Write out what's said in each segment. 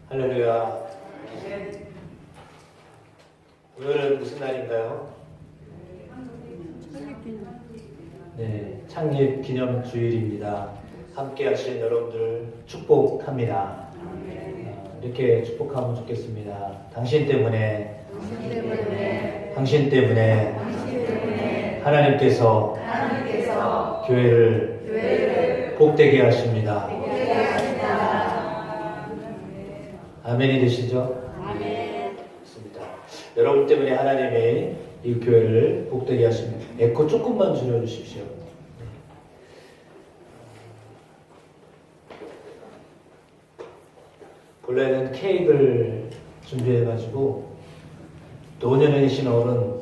할렐루야. 오늘은 무슨 날인가요? 네, 창립 기념 주일입니다. 함께 하신 여러분들 축복합니다. 이렇게 축복하면 좋겠습니다. 당신 때문에 당신 때문에 하나님께서 교회를 복되게 하십니다. 아멘이 되시죠? 아멘. 좋습니다. 여러분 때문에 하나님이 이 교회를 복되게 하십니다. 에코 조금만 줄여주십시오. 본래는 케이크를 준비해가지고 노년이신 어른,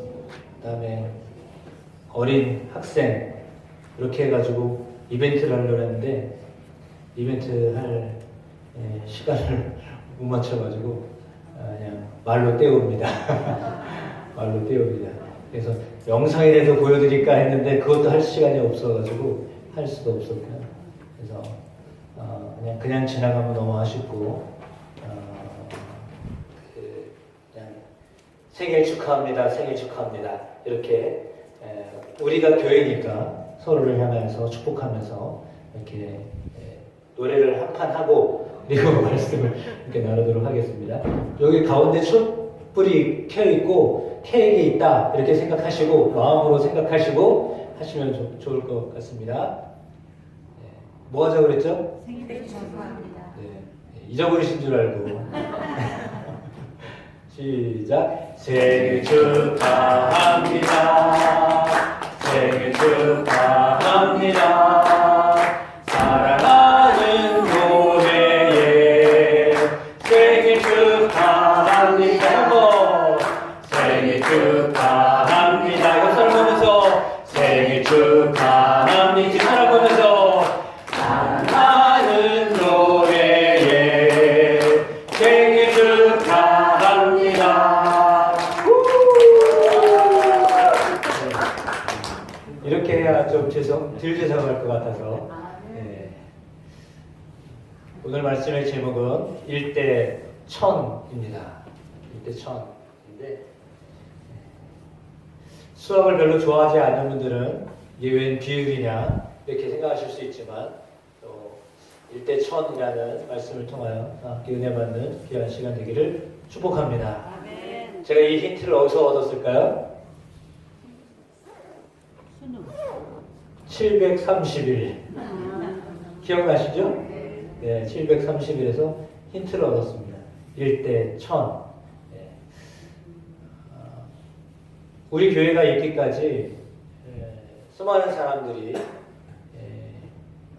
그다음에 어린 학생 이렇게 해가지고 이벤트를 하려고 했는데 이벤트 할 시간을 못 맞춰가지고 그냥 말로 때웁니다. 말로 때웁니다. 그래서 영상에 대해서 보여드릴까 했는데 그것도 할 시간이 없어가지고 할 수도 없었고요. 그래서 그냥 지나가면 너무 아쉽고 그냥 생일 축하합니다. 생일 축하합니다. 이렇게 우리가 교회니까 서로를 향해서 축복하면서 이렇게 노래를 한 판 하고 그리고 말씀을 이렇게 나누도록 하겠습니다. 여기 가운데 촛불이 켜어 있고 케이크 있다 이렇게 생각하시고 마음으로 생각하시고 하시면 좋을 것 같습니다. 뭐 하자고 그랬죠? 생일 축하합니다. 네, 잊어버리신 줄 알고 시작. 생일 축하합니다. 생일 축하합니다. 사랑하는 노래에 생일 축하합니다. 한번 생일 축하합니다. 옆사람 보면서 생일 축하합니다. 뒷사람 보면서 사랑하는 노래에 생일 축하합니다. 이렇게 해야 좀 덜 죄송할 것 같아서 오늘 말씀의 제목은 1대 1000입니다. 1대 1000인데 수학을 별로 좋아하지 않는 분들은 이게 웬 비율이냐 이렇게 생각하실 수 있지만 또 1대 1000이라는 말씀을 통하여 함께 은혜 받는 귀한 시간 되기를 축복합니다. 아멘. 제가 이 힌트를 어디서 얻었을까요? 수능. 731 기억나시죠? 네, 731에서 힌트를 얻었습니다. 1대 1000. 네. 우리 교회가 있기까지 수많은 사람들이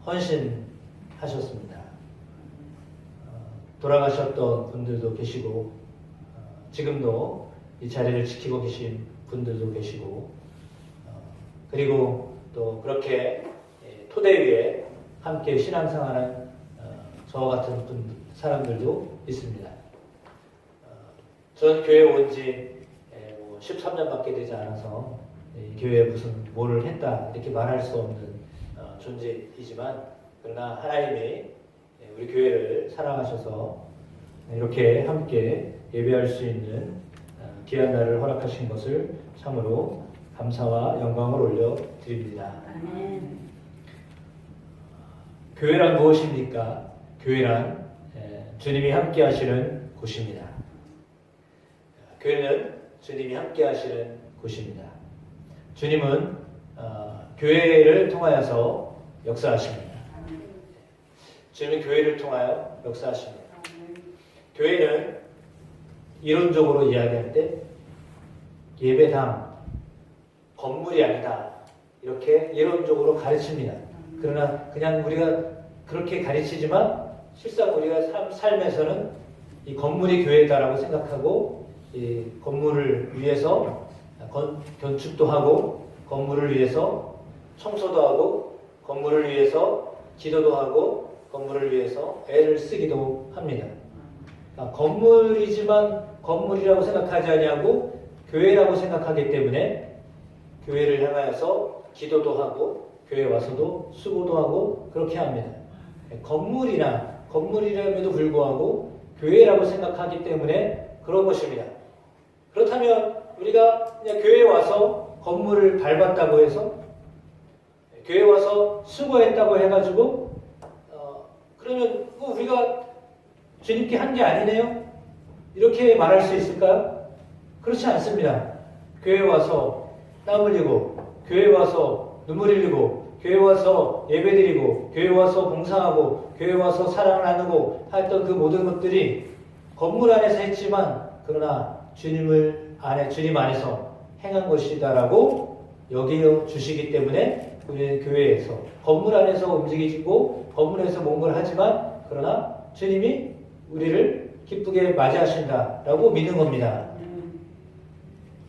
헌신하셨습니다. 돌아가셨던 분들도 계시고 지금도 이 자리를 지키고 계신 분들도 계시고 그리고 또 그렇게 토대 위에 함께 신앙생활하는 저와 같은 사람들도 있습니다. 전 교회 온 지 13년밖에 되지 않아서 이 교회에 무슨 뭐를 했다 이렇게 말할 수 없는 존재이지만 그러나 하나님이 우리 교회를 사랑하셔서 이렇게 함께 예배할 수 있는 귀한 날을 허락하신 것을 참으로 감사와 영광을 올려드립니다. 아멘. 교회란 무엇입니까? 교회란 주님이 함께 하시는 곳입니다. 교회는 주님이 함께 하시는 곳입니다. 주님은 교회를 통하여서 역사하십니다. 주님은 교회를 통하여 역사하십니다. 교회는 이론적으로 이야기할 때 예배당, 건물이 아니다. 이렇게 이론적으로 가르칩니다. 그러나 그냥 우리가 그렇게 가르치지만 실상 우리가 삶에서는 이 건물이 교회다라고 생각하고 이 건물을 위해서 건축도 하고 건물을 위해서 청소도 하고 건물을 위해서 기도도 하고 건물을 위해서 애를 쓰기도 합니다. 건물이지만 건물이라고 생각하지 아니하고 교회라고 생각하기 때문에 교회를 향하여서 기도도 하고 교회에 와서도 수고도 하고 그렇게 합니다. 건물이나 건물이라면도 불구하고 교회라고 생각하기 때문에 그런 것입니다. 그렇다면 우리가 그냥 교회에 와서 건물을 밟았다고 해서 교회에 와서 수고했다고 해가지고 그러면 우리가 주님께 한 게 아니네요? 이렇게 말할 수 있을까요? 그렇지 않습니다. 교회에 와서 땀 흘리고 교회에 와서 눈물 흘리고 교회에 와서 예배드리고 교회에 와서 봉사하고 교회에 와서 사랑을 나누고 했던 그 모든 것들이 건물 안에서 했지만 그러나 주님 안에서 행한 것이다라고 여겨 주시기 때문에 우리는 교회에서 건물 안에서 움직이고 건물에서 뭔가를 하지만 그러나 주님이 우리를 기쁘게 맞이하신다라고 믿는 겁니다.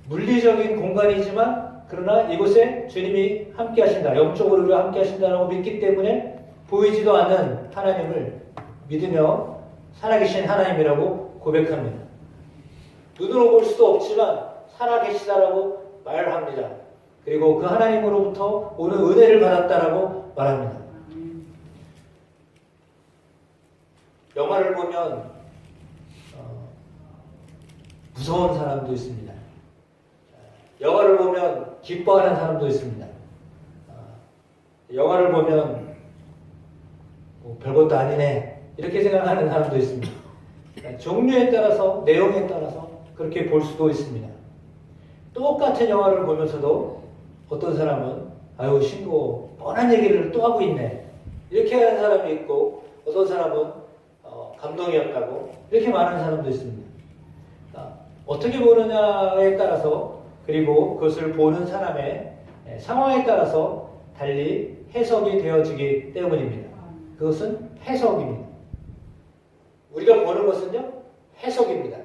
물리적인 공간이지만 그러나 이곳에 주님이 함께 하신다. 영적으로 우리와 함께 하신다라고 믿기 때문에 보이지도 않는 하나님을 믿으며 살아계신 하나님이라고 고백합니다. 눈으로 볼 수도 없지만 살아계시다라고 말합니다. 그리고 그 하나님으로부터 오는 은혜를 받았다라고 말합니다. 영화를 보면 무서운 사람도 있습니다. 영화를 보면 기뻐하는 사람도 있습니다. 영화를 보면 별것도 아니네 이렇게 생각하는 사람도 있습니다. 종류에 따라서 내용에 따라서 그렇게 볼 수도 있습니다. 똑같은 영화를 보면서도 어떤 사람은 아유 신고 뻔한 얘기를 또 하고 있네 이렇게 하는 사람이 있고 어떤 사람은 감동이었다고 이렇게 말하는 사람도 있습니다. 어떻게 보느냐에 따라서 그리고 그것을 보는 사람의 상황에 따라서 달리 해석이 되어지기 때문입니다. 그것은 해석입니다. 우리가 보는 것은요 해석입니다.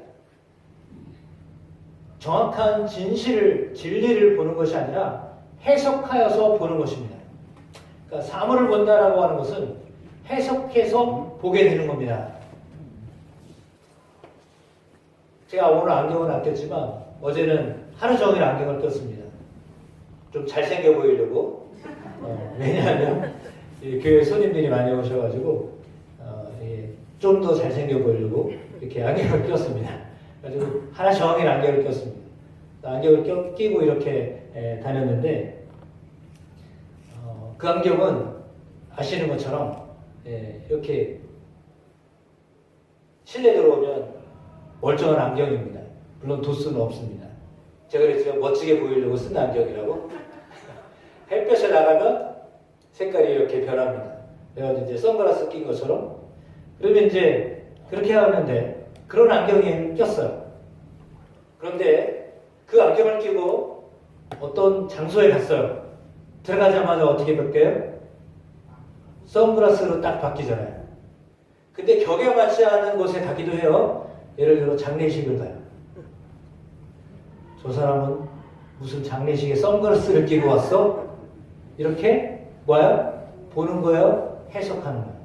정확한 진리를 보는 것이 아니라 해석하여서 보는 것입니다. 그러니까 사물을 본다라고 하는 것은 해석해서 보게 되는 겁니다. 제가 오늘 안경을 안 꼈지만 어제는 하루 종일 안경을 꼈습니다. 좀 잘생겨 보이려고. 왜냐하면 교회 손님들이 많이 오셔가지고 좀 더 잘생겨 보이려고 이렇게 안경을 꼈습니다. 그래가지고 하루 종일 안경을 꼈습니다. 안경을 끼고 이렇게 다녔는데 그 안경은 아시는 것처럼 이렇게 실내 들어오면 멀쩡한 안경입니다. 물론 도수는 없습니다. 제가 그랬죠. 멋지게 보이려고 쓴 안경이라고. 햇볕에 나가면 색깔이 이렇게 변합니다. 그래가지고 이제 선글라스 낀 것처럼. 그러면 이제 그렇게 하는데 그런 안경이 꼈어요. 그런데 그 안경을 끼고 어떤 장소에 갔어요. 들어가자마자 어떻게 바뀌어요? 선글라스로 딱 바뀌잖아요. 근데 격에 맞지 않은 곳에 가기도 해요. 예를 들어 장례식을 가요. 저 사람은 무슨 장례식에 선글라스를 끼고 왔어? 이렇게 뭐야? 보는 거예요? 해석하는 거예요.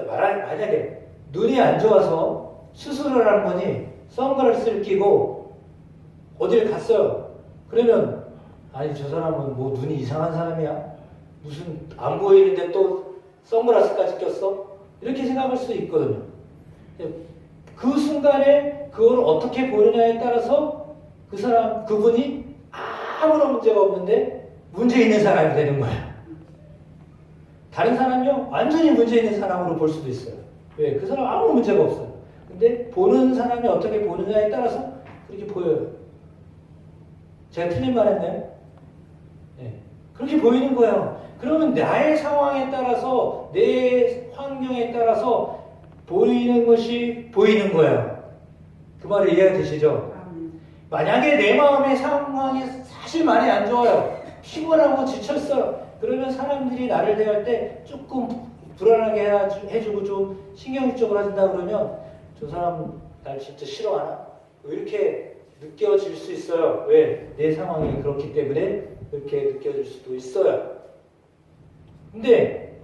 만약에 눈이 안 좋아서 수술을 한 분이 선글라스를 끼고 어딜 갔어요. 그러면 아니 저 사람은 뭐 눈이 이상한 사람이야? 무슨 안 보이는데 또 선글라스까지 꼈어? 이렇게 생각할 수 있거든요. 그 순간에 그걸 어떻게 보느냐에 따라서 그분이 아무런 문제가 없는데 문제 있는 사람이 되는 거예요. 다른 사람이요 완전히 문제 있는 사람으로 볼 수도 있어요. 왜? 그 사람 아무 문제가 없어요. 근데 보는 사람이 어떻게 보느냐에 따라서 그렇게 보여요. 제가 틀린 말 했나요? 네. 그렇게 보이는 거예요. 그러면 나의 상황에 따라서 내 환경에 따라서 보이는 것이 보이는 거예요. 그 말을 이해되시죠? 만약에 내 마음의 상황이 사실 많이 안 좋아요. 피곤하고 지쳤어요. 그러면 사람들이 나를 대할 때 조금 불안하게 해주고 좀 신경질적으로 하신다 그러면 저 사람 날 진짜 싫어하나? 이렇게 느껴질 수 있어요. 왜? 내 상황이 그렇기 때문에 그렇게 느껴질 수도 있어요. 근데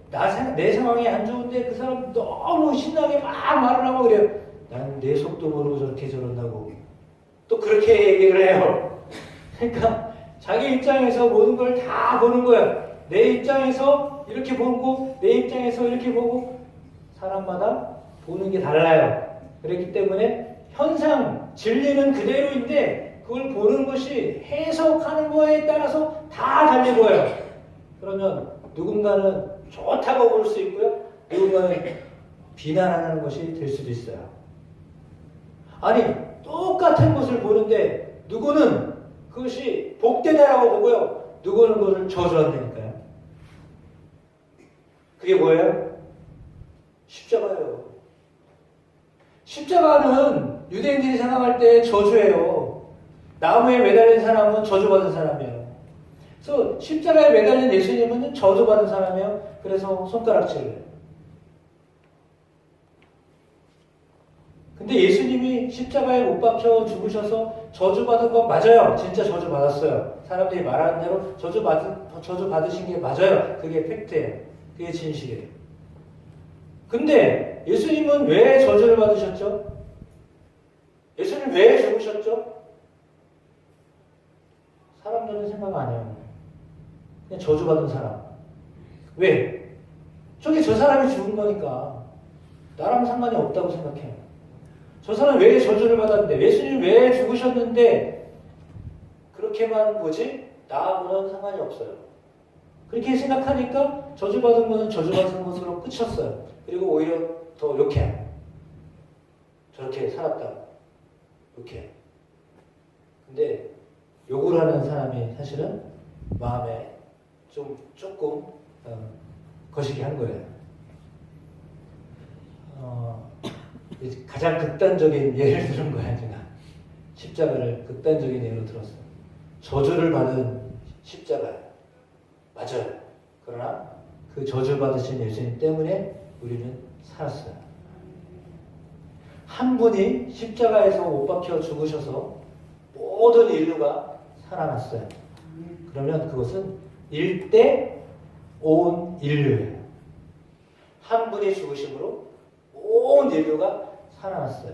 내 상황이 안 좋은데 그 사람 너무 신나게 막 말을 하고 그래요. 나는 내 속도 모르고 저렇게 저런다고. 또 그렇게 얘기를 해요. 그러니까 자기 입장에서 모든 걸 다 보는 거예요. 내 입장에서 이렇게 보고 내 입장에서 이렇게 보고 사람마다 보는 게 달라요. 그렇기 때문에 현상, 진리는 그대로인데 그걸 보는 것이 해석하는 거에 따라서 다 달린 거예요. 그러면 누군가는 좋다고 볼 수 있고요. 누군가는 비난하는 것이 될 수도 있어요. 아니, 똑같은 것을 보는데 누구는 그것이 복되다라고 보고요. 누구는 그것을 저주한다니까요. 그게 뭐예요? 십자가예요. 십자가는 유대인들이 생각할 때 저주예요. 나무에 매달린 사람은 저주받은 사람이에요. 그래서 십자가에 매달린 예수님은 저주받은 사람이에요. 그래서 손가락질을 해요. 근데 예수님이 십자가에 못 박혀 죽으셔서 저주받은 건 맞아요. 진짜 저주받았어요. 사람들이 말하는 대로 저주받으신 게 맞아요. 그게 팩트예요. 그게 진실이에요. 근데 예수님은 왜 저주를 받으셨죠? 예수님 왜 죽으셨죠? 사람들은 생각 안 해요. 그냥 저주받은 사람. 왜? 저게 저 사람이 죽은 거니까 나랑 상관이 없다고 생각해요. 저 사람 왜 저주를 받았는데, 예수님 왜 죽으셨는데 그렇게만 보지? 나하고는 상관이 없어요. 그렇게 생각하니까 저주받은 것은 저주받은 것으로 끝이었어요. 그리고 오히려 더 욕해요. 저렇게 살았다. 욕해요. 근데 욕을 하는 사람이 사실은 마음에 조금 거시기 한 거예요. 가장 극단적인 예를 들은 거야, 제가. 십자가를 극단적인 예로 들었어요. 저주를 받은 십자가예요. 맞아요. 그러나 그 저주 받으신 예수님 때문에 우리는 살았어요. 한 분이 십자가에서 못 박혀 죽으셔서 모든 인류가 살아났어요. 그러면 그것은 일대 온 인류예요. 한 분이 죽으심으로 온 인류가 살아났어요.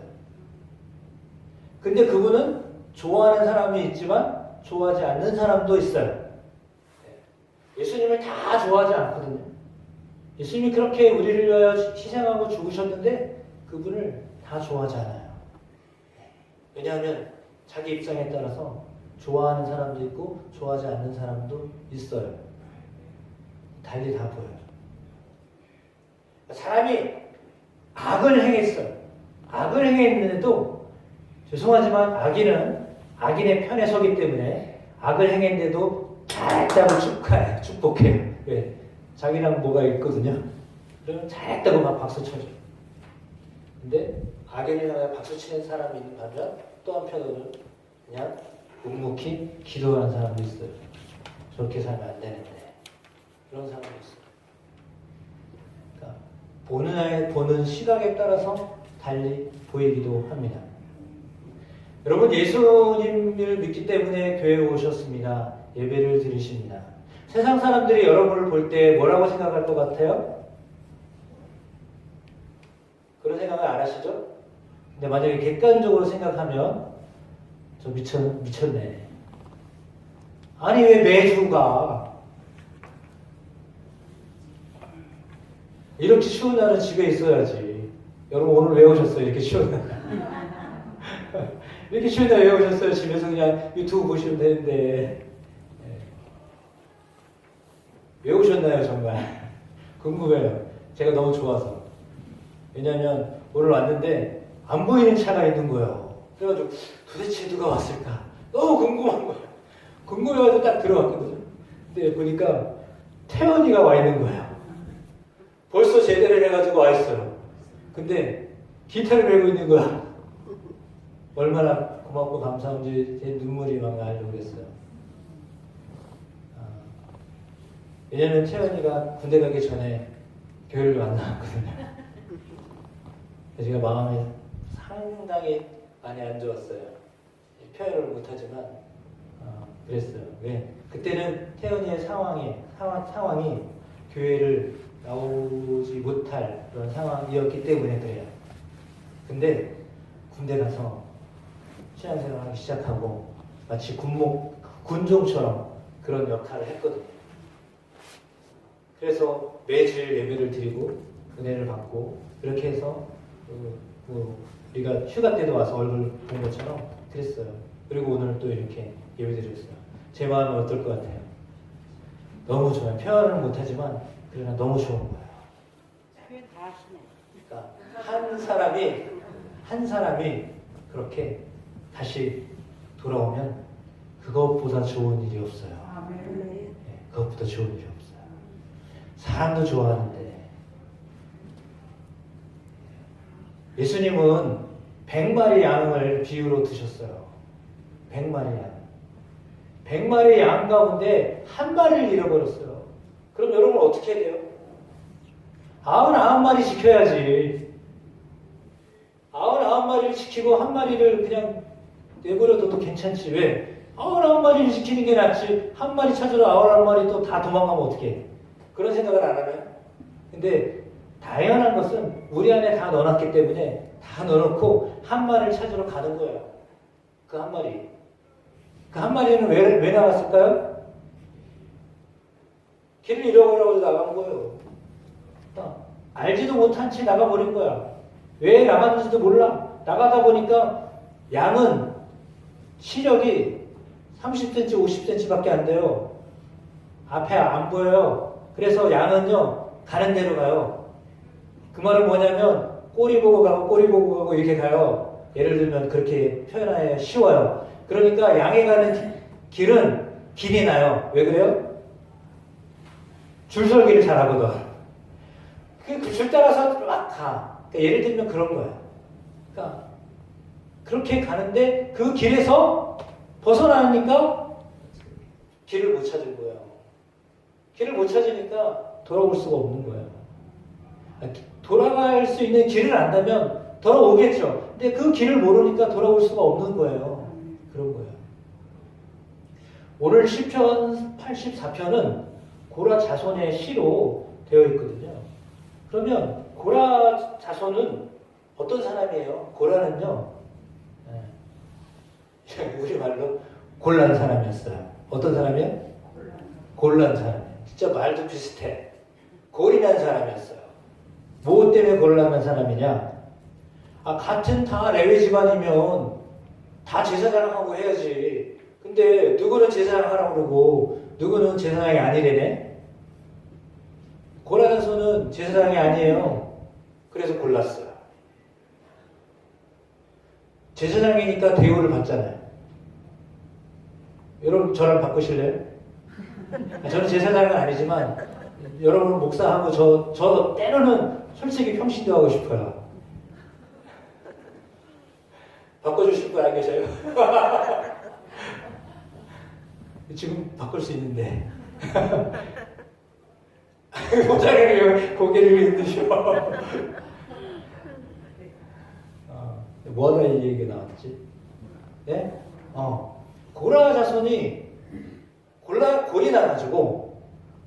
근데 그분은 좋아하는 사람이 있지만 좋아하지 않는 사람도 있어요. 예수님을 다 좋아하지 않거든요. 예수님이 그렇게 우리를 위하여 희생하고 죽으셨는데 그분을 다 좋아하지 않아요. 왜냐하면 자기 입장에 따라서 좋아하는 사람도 있고 좋아하지 않는 사람도 있어요. 달리 다 보여요. 사람이 악을 행했어요. 악을 행했는데도 죄송하지만 악인의 편에 서기 때문에 악을 행했는데도 잘했다고 축복해요. 왜? 자기랑 뭐가 있거든요. 그러면 잘했다고 막 박수 쳐줘요. 근데 악인을 향해 박수 치는 사람이 있는 반면 또 한편으로는 그냥 묵묵히 기도하는 사람도 있어요. 저렇게 살면 안 되는데. 그런 사람도 있어요. 그러니까 보는 시각에 따라서 달리 보이기도 합니다. 여러분, 예수님을 믿기 때문에 교회에 오셨습니다. 예배를 드리십니다. 세상 사람들이 여러분을 볼 때 뭐라고 생각할 것 같아요? 그런 생각을 안 하시죠? 근데 만약에 객관적으로 생각하면 저 미쳤네. 아니 왜 매주 가? 이렇게 추운 날은 집에 있어야지. 여러분 오늘 왜 오셨어요? 이렇게 추운 날. 이렇게 추운 날 왜 오셨어요? 집에서 그냥 유튜브 보시면 되는데. 왜 오셨나요, 정말? 궁금해요. 제가 너무 좋아서. 왜냐하면 오늘 왔는데 안 보이는 차가 있는 거예요. 그래가지고 도대체 누가 왔을까? 너무 궁금한 거예요. 궁금해가지고 딱 들어왔거든요. 근데 보니까 태연이가 와 있는 거예요. 벌써 제대를 해가지고 와 있어요. 근데 기타를 메고 있는 거야. 얼마나 고맙고 감사한지 제 눈물이 막 나려고 그랬어요. 왜냐면 태연이가 군대 가기 전에 교회를 만나왔거든요. 제가 마음이 상당히 많이 안 좋았어요. 표현을 못하지만 그랬어요. 왜? 그때는 태연이의 상황이 교회를 나오지 못할 그런 상황이었기 때문에 그래요. 근데 군대 가서 신앙생활을 하기 시작하고 마치 군종처럼 그런 역할을 했거든요. 그래서 매주일 예배를 드리고 은혜를 받고 이렇게 해서 우리가 휴가 때도 와서 얼굴 본 것처럼 그랬어요. 그리고 오늘 또 이렇게 예배드렸어요. 제 마음이 어떨 것 같아요? 너무 좋아요. 표현을 못하지만 그러나 너무 좋은 거예요. 표현 다 하시네. 그러니까 한 사람이 그렇게 다시 돌아오면 그것보다 좋은 일이 없어요. 네, 그것보다 좋은 일이 없어요. 사람도 좋아하는데 예수님은 100마리 양을 비유로 드셨어요. 100마리 양. 100마리 양 가운데 한 마리를 잃어버렸어요. 그럼 여러분 어떻게 해야 돼요? 99마리 지켜야지. 99마리를 지키고 한 마리를 그냥 내버려둬도 괜찮지. 왜? 99마리를 지키는 게 낫지. 한 마리 찾으러 99마리 또 다 도망가면 어떡해. 그런 생각을 안 하나요? 근데 당연한 것은 우리 안에 다 넣어놨기 때문에 다 넣어놓고 한 마리를 찾으러 가는 거예요. 그 한 마리. 그 한 마리는 왜 나갔을까요? 길을 잃어버려서 나간 거예요. 알지도 못한 채 나가버린 거야. 왜 나갔는지도 몰라. 나가다 보니까 양은 시력이 30cm, 50cm밖에 안 돼요. 앞에 안 보여요. 그래서 양은요, 가는 대로 가요. 그 말은 뭐냐면, 꼬리 보고 가고, 꼬리 보고 가고, 이렇게 가요. 예를 들면, 그렇게 표현하기가 쉬워요. 그러니까 양이 가는 길은 길이 나요. 왜 그래요? 줄설기를 잘하거든. 그 줄 따라서 막 가. 그러니까 예를 들면 그런 거야. 그러니까, 그렇게 가는데, 그 길에서 벗어나니까 길을 못 찾은 거예요. 길을 못 찾으니까 돌아올 수가 없는 거예요. 돌아갈 수 있는 길을 안다면 돌아오겠죠. 근데 그 길을 모르니까 돌아올 수가 없는 거예요. 그런 거예요. 오늘 시편 84편은 고라 자손의 시로 되어 있거든요. 그러면 고라 자손은 어떤 사람이에요? 고라는요, 우리말로 곤란 사람이었어요. 어떤 사람이에요? 곤란 사람이에요. 진짜 말도 비슷해. 골인한 사람이었어요. 뭐 때문에 곤란한 사람이냐? 같은 다 레위 집안이면 다 제사장하고 해야지. 근데 누구는 제사장하라고 그러고 누구는 제사장이 아니래네? 고라 자손은 제사장이 아니에요. 그래서 골랐어요. 제사장이니까 대우를 받잖아요. 여러분 저랑 바꾸실래요? 저는 제사장은 아니지만 여러분 목사하고 저 때로는 솔직히 평신도 하고 싶어요. 바꿔주실 분 안 계세요? 지금 바꿀 수 있는데 모자를 고개를 흔드셔. 뭐하다 이 얘기가 나왔지? 네? 고라 자손이 골이 나가지고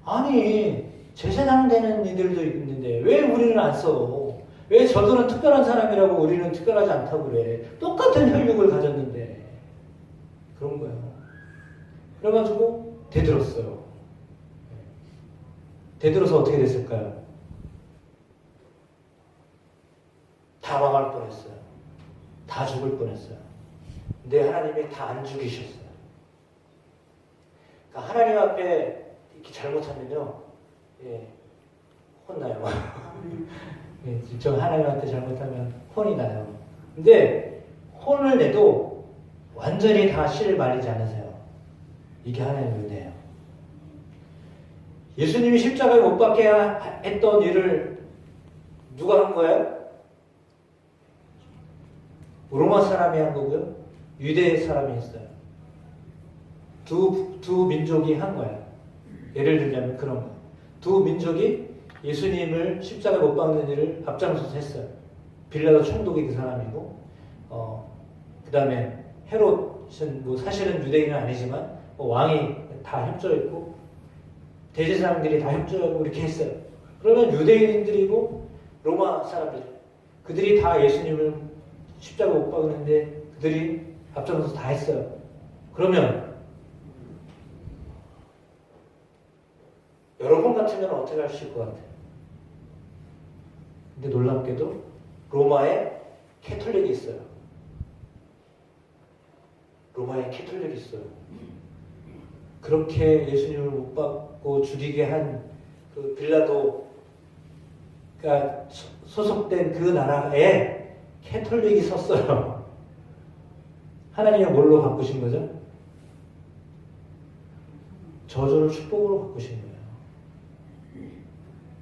아니 제사장 되는 이들도 있는데 왜 우리는 안 써? 왜 저들은 특별한 사람이라고 우리는 특별하지 않다고 그래? 똑같은 혈육을 가졌는데 그런 거예요. 그래가지고 대들었어요. 대들어서 어떻게 됐을까요? 다 망할 뻔했어요. 다 죽을 뻔했어요. 근데 하나님이 다 안 죽이셨어요. 그러니까 하나님 앞에 이렇게 잘못하면요, 혼나요. 저 하나님한테 잘못하면 혼이 나요. 근데 혼을 내도 완전히 다 씨를 말리지 않으세요. 이게 하나님의 은혜예요. 예수님이 십자가에 못 박게 했던 일을 누가 한 거예요? 로마 사람이 한 거고요. 유대 사람이 했어요. 두 민족이 한 거예요. 예를 들자면 그런 거예요. 두 민족이 예수님을 십자가에 못 박는 일을 앞장서서 했어요. 빌라도 총독이 그 사람이고, 그 다음에 헤롯은 뭐 사실은 유대인은 아니지만 왕이 다 협조했고 대제사장들이 다 협조하고 이렇게 했어요. 그러면 유대인들이고 로마 사람들 그들이 다 예수님을 십자가 못 박는데 그들이 앞장서서 다 했어요. 그러면 여러분 같으면 어떻게 하실 것 같아요? 근데 놀랍게도 로마에 캐톨릭이 있어요. 로마에 캐톨릭이 있어요. 그렇게 예수님을 못 받고 죽이게 한 그 빌라도가 소속된 그 나라에 캐톨릭이 섰어요. 하나님이 뭘로 바꾸신 거죠? 저주를 축복으로 바꾸신 거예요.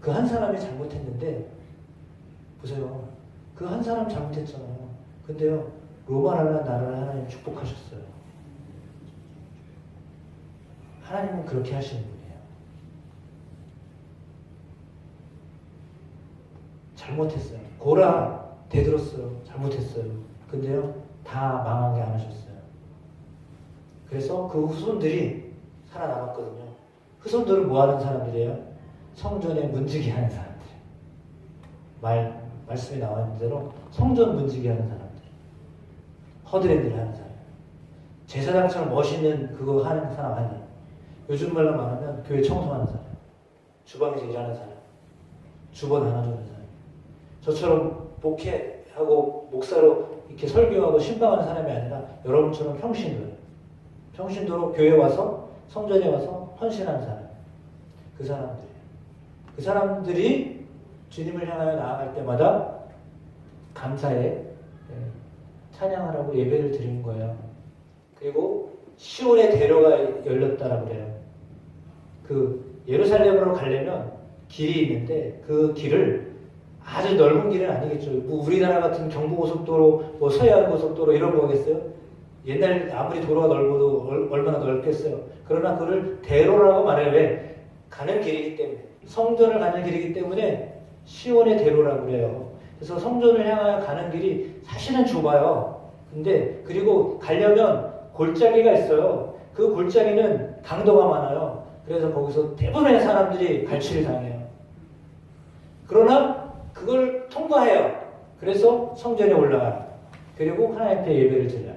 그 한 사람이 잘못했는데, 보세요. 그 한 사람 잘못했잖아요. 근데요, 로마라는 나라를 하나님 축복하셨어요. 하나님은 그렇게 하시는 분이에요. 잘못했어요. 고라 대들었어요. 잘못했어요. 근데요, 다 망하게 안 하셨어요. 그래서 그 후손들이 살아남았거든요. 후손들은 뭐 하는 사람들이에요? 성전에 문지기 하는 사람들. 말씀에 나와 있는 대로 성전 문지기 하는 사람들. 허드렛일 하는 사람. 제사장처럼 멋있는 그거 하는 사람 아니에요. 요즘 말로 말하면 교회 청소하는 사람. 주방에서 일하는 사람. 주번 안아주는 사람. 저처럼 목회하고 목사로 이렇게 설교하고 신방하는 사람이 아니라 여러분처럼 평신도로 교회 와서 성전에 와서 헌신하는 사람. 그 사람들이에요. 그 사람들이 주님을 향하여 나아갈 때마다 감사에 찬양하라고 예배를 드리는 거예요. 그리고 시온의 대로가 열렸다라고 그래요. 그 예루살렘으로 가려면 길이 있는데 그 길을 아주 넓은 길은 아니겠죠. 뭐 우리나라 같은 경부고속도로, 뭐 서해안고속도로 이런 거겠어요? 옛날 아무리 도로가 넓어도 얼마나 넓겠어요. 그러나 그걸 대로라고 말해요. 왜? 가는 길이기 때문에. 성전을 가는 길이기 때문에 시온의 대로라고 그래요. 그래서 성전을 향하여 가는 길이 사실은 좁아요. 근데 그리고 가려면 골짜기가 있어요. 그 골짜기는 강도가 많아요. 그래서 거기서 대부분의 사람들이 갈취를 당해요. 그러나 그걸 통과해요. 그래서 성전에 올라가요. 그리고 하나님 앞에 예배를 드려요.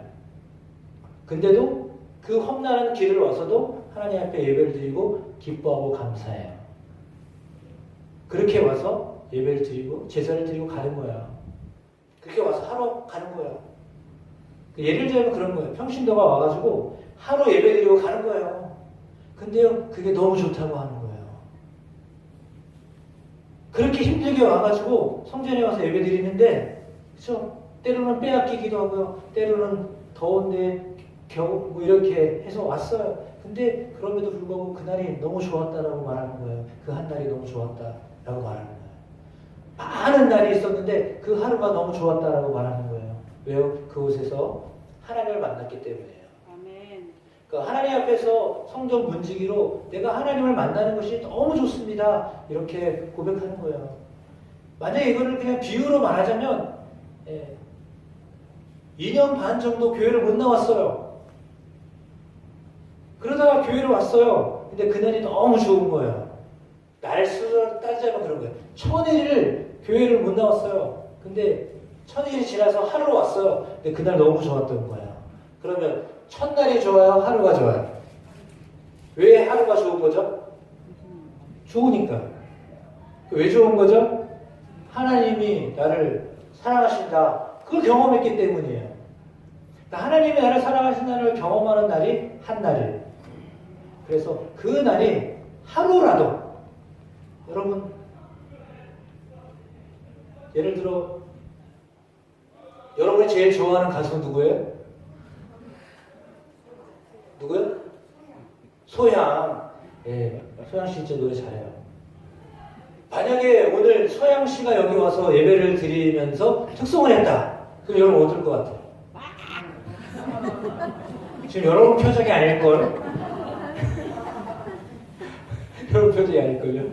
근데도 그 험난한 길을 와서도 하나님 앞에 예배를 드리고 기뻐하고 감사해요. 그렇게 와서 예배를 드리고 제사를 드리고 가는 거예요. 그렇게 와서 하루 가는 거예요. 예를 들면 그런 거예요. 평신도가 와가지고 하루 예배 드리고 가는 거예요. 근데요, 그게 너무 좋다고 하는 거예요. 그렇게 힘들게 와가지고 성전에 와서 예배 드리는데, 그쵸? 때로는 빼앗기기도 하고요. 때로는 더운데 겨우 뭐 이렇게 해서 왔어요. 근데 그럼에도 불구하고 그날이 너무 좋았다라고 말하는 거예요. 그 한 날이 너무 좋았다라고 말하는 거예요. 많은 날이 있었는데 그 하루가 너무 좋았다라고 말하는 거예요. 왜요? 그곳에서 하나님을 만났기 때문이에요. 아멘. 그러니까 하나님 앞에서 성전 문지기로 내가 하나님을 만나는 것이 너무 좋습니다. 이렇게 고백하는 거예요. 만약에 이거를 그냥 비유로 말하자면 2년 반 정도 교회를 못 나왔어요. 그러다가 교회를 왔어요. 근데 그날이 너무 좋은 거예요. 날수로 따지자면 그런 거예요. 1000일을 교회를 못 나왔어요. 근데 1000일이 지나서 하루 왔어요. 근데 그날 너무 좋았던 거예요. 그러면 첫날이 좋아요? 하루가 좋아요? 왜 하루가 좋은 거죠? 좋으니까. 왜 좋은 거죠? 하나님이 나를 사랑하신다. 그걸 경험했기 때문이에요. 그러니까 하나님이 나를 사랑하신다는 걸 경험하는 날이 한 날이에요. 그래서 그 날이 하루라도 여러분 예를 들어 여러분이 제일 좋아하는 가수 누구예요? 누구요? 소양. 예, 소양 씨 진짜 노래 잘해요. 만약에 오늘 소양 씨가 여기 와서 예배를 드리면서 특송을 했다. 그럼 여러분 어떨 것 같아요? 지금 여러분 표정이 아닐걸? 여러분 표정이 아닐걸요?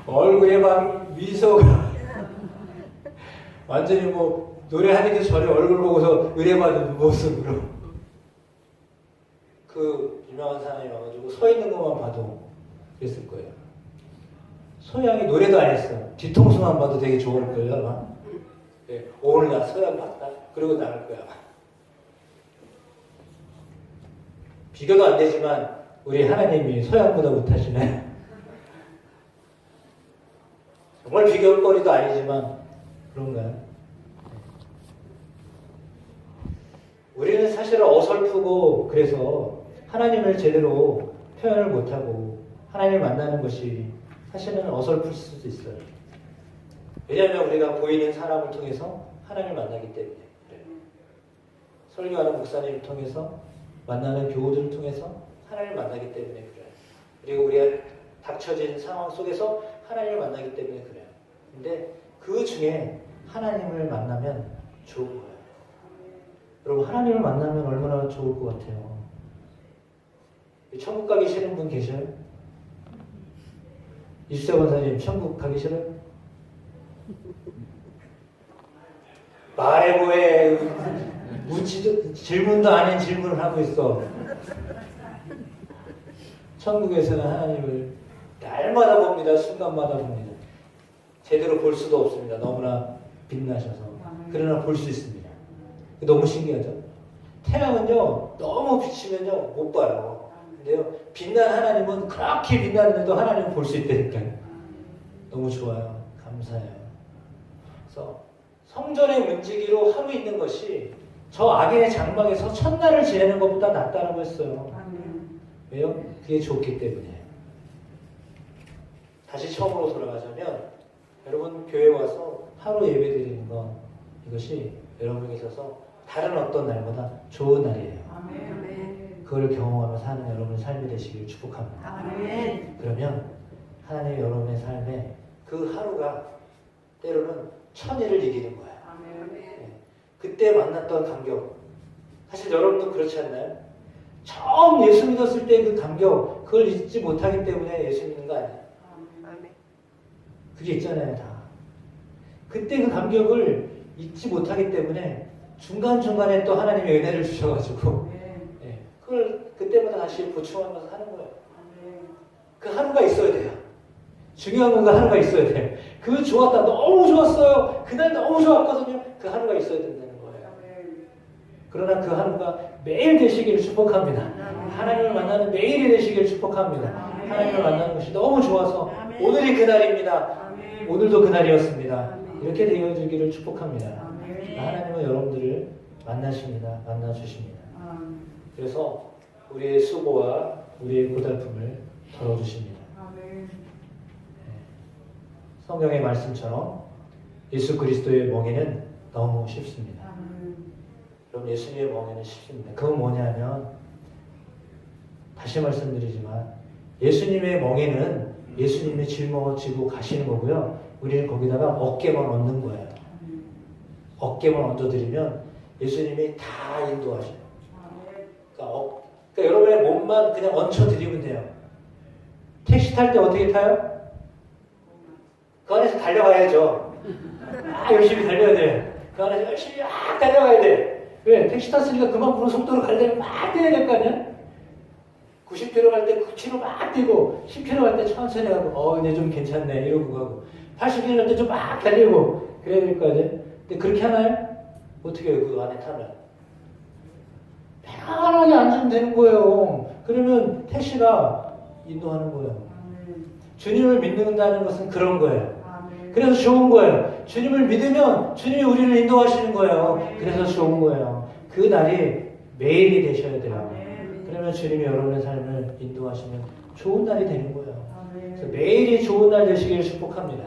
얼굴에 막 미소가 완전히 뭐 노래하는 게 전에 얼굴 보고서 의뢰받는 모습으로 그 유명한 사람이 와가지고 서 있는 것만 봐도 그랬을 거예요. 소양이 노래도 안 했어. 뒤통수만 봐도 되게 좋을 거예요, 아마. 네, 오늘 나 소양 봤다. 그러고 나갈 거야. 비교도 안 되지만 우리 하나님이 소양보다 못하시네. 정말 비교거리도 아니지만 그런가요? 우리는 사실 어설프고 그래서 하나님을 제대로 표현을 못하고 하나님을 만나는 것이 사실은 어설플 수도 있어요. 왜냐하면 우리가 보이는 사람을 통해서 하나님을 만나기 때문에 그래요. 설교하는 목사님을 통해서 만나는 교우들을 통해서 하나님을 만나기 때문에 그래요. 그리고 우리가 닥쳐진 상황 속에서 하나님을 만나기 때문에 그래요. 근데 그 중에 하나님을 만나면 좋은 거예요. 여러분 하나님을 만나면 얼마나 좋을 것 같아요. 천국 가기 싫은 분 계셔요? 이수자 권사님 천국 가기 싫어요? 말고에 묻지도 질문도 아닌 질문을 하고 있어. 천국에서는 하나님을 날마다 봅니다. 순간마다 봅니다. 제대로 볼 수도 없습니다. 너무나 빛나셔서. 그러나 볼 수 있습니다. 너무 신기하죠? 태양은요 너무 비치면요 못 봐요. 근데요 빛난 하나님은 그렇게 빛나는데도 하나님을 볼 수 있다니까요. 너무 좋아요. 감사해요. 그래서 성전의 문지기로 하루 있는 것이 저 악인의 장막에서 첫날을 지내는 것보다 낫다라고 했어요. 왜요? 그게 좋기 때문이에요. 다시 처음으로 돌아가자면 여러분 교회 와서 하루 예배 드리는 건 이것이 여러분에게 있어서 다른 어떤 날보다 좋은 날이에요. 그걸 경험하며 사는 여러분의 삶이 되시길 축복합니다. 그러면 하나님이 여러분의 삶에 그 하루가 때로는 천일을 이기는 거예요. 네. 그때 만났던 감격, 사실 여러분도 그렇지 않나요? 처음 예수 믿었을 때 그 감격, 그걸 잊지 못하기 때문에 예수 믿는 거 아니에요? 그게 있잖아요, 다. 그때 그 감격을 잊지 못하기 때문에 중간중간에 또 하나님의 은혜를 주셔가지고 그걸 그때마다 다시 보충하면서 하는 거예요. 그 하루가 있어야 돼요. 중요한 건 그 하루가 있어야 돼요. 그 좋았다, 너무 좋았어요. 그날 너무 좋았거든요. 그 하루가 있어야 된다는 거예요. 그러나 그 하루가 매일 되시기를 축복합니다. 하나님을 만나는 매일이 되시기를 축복합니다. 하나님을 만나는 것이 너무 좋아서 오늘이 그날입니다. 오늘도 그날이었습니다. 이렇게 되어주기를 축복합니다. 하나님은 여러분들을 만나십니다. 만나주십니다. 그래서 우리의 수고와 우리의 고달픔을 덜어주십니다. 성경의 말씀처럼 예수 그리스도의 멍에는 너무 쉽습니다. 여러분 예수님의 멍에는 쉽습니다. 그건 뭐냐면 다시 말씀드리지만 예수님의 멍에는 예수님이 짊어지고 가시는 거고요. 우리는 거기다가 어깨만 얹는 거예요. 어깨만 얹어드리면 예수님이 다 인도하셔요. 그러니까 여러분의 몸만 그냥 얹혀드리면 돼요. 택시 탈 때 어떻게 타요? 그 안에서 달려가야죠. 열심히 달려야 돼. 그 안에서 열심히 막 달려가야 돼. 왜? 택시 탔으니까 그만큼 속도로 가려면 막 뛰어야 될 거 아니야? 90km 갈 때 9km 막 뛰고 10km 갈 때 천천히 가고 이제 좀 괜찮네 이러고 가고 80km 갈 때 좀 막 달리고 그래야 될 거 아니야? 근데 그렇게 하나요? 어떻게 해요? 그 안에 타면 편안하게 앉으면 되는 거예요. 그러면 택시가 인도하는 거예요. 주님을 믿는다는 것은 그런 거예요. 그래서 좋은 거예요. 주님을 믿으면 주님이 우리를 인도하시는 거예요. 그래서 좋은 거예요. 그 날이 매일이 되셔야 돼요. 그러면 주님이 여러분의 삶을 인도하시면 좋은 날이 되는 거예요. 그래서 매일이 좋은 날 되시기를 축복합니다.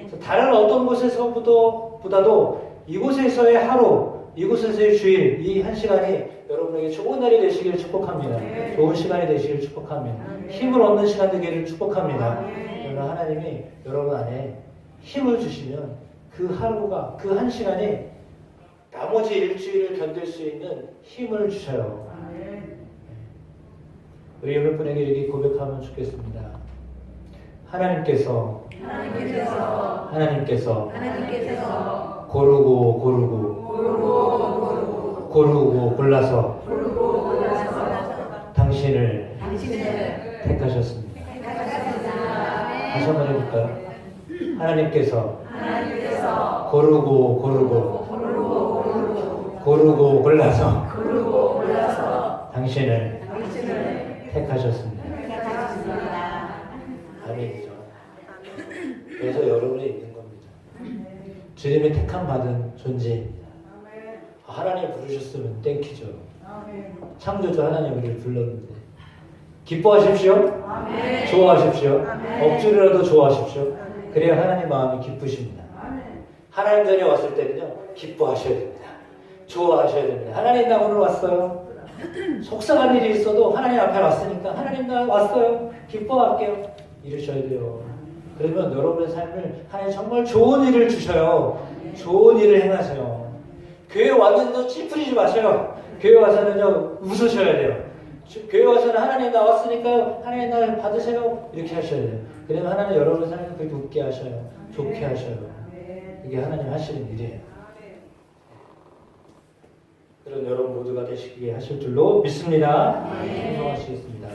그래서 다른 어떤 곳에서보다도 이곳에서의 하루, 이곳에서의 주일, 이 한 시간이 여러분에게 좋은 날이 되시기를 축복합니다. 좋은 시간이 되시기를 축복합니다. 힘을 얻는 시간 되기를 축복합니다. 그러나 하나님이 여러분 안에 힘을 주시면 그 하루가, 그 한 시간이 나머지 일주일을 견딜 수 있는 힘을 주셔요. 우리 몇 분에게 이렇게 고백하면 좋겠습니다. 하나님께서 고르고 골라서 당신을 택하셨습니다. 다시 한번 해볼까요? 하나님께서 고르고 골라서 당신을 택하셨습니다. 아멘이죠. 그래서 여러분이 있는 겁니다. 주님의 주님의 택함 받은 존재입니다. 하나님 부르셨으면 땡큐죠. 창조주 하나님 우리를 불렀는데 기뻐하십시오. 좋아하십시오. 억지로라도 좋아하십시오. 그래야 하나님 마음이 기쁘십니다. 하나님 전에 왔을 때는요, 기뻐하셔야 됩니다. 좋아하셔야 됩니다. 하나님 나 오늘 왔어요. 속상한 일이 있어도 하나님 앞에 왔으니까 하나님 나 왔어요. 기뻐할게요. 이러셔야 돼요. 그러면 여러분의 삶을 하나님 정말 좋은 일을 주셔요. 좋은 일을 행하세요. 교회 왔는데 찌푸리지 마세요. 교회 와서는요, 웃으셔야 돼요. 교회 와서는 하나님 나 왔으니까요, 하나님 나 받으세요. 이렇게 하셔야 돼요. 그러면 하나님 여러분의 삶을 그렇게 웃게 하셔요. 좋게 하셔요. 이게 하나님 하시는 일이에요. 그런 여러분 모두가 되시게 하실 줄로 믿습니다. 순종하시겠습니다.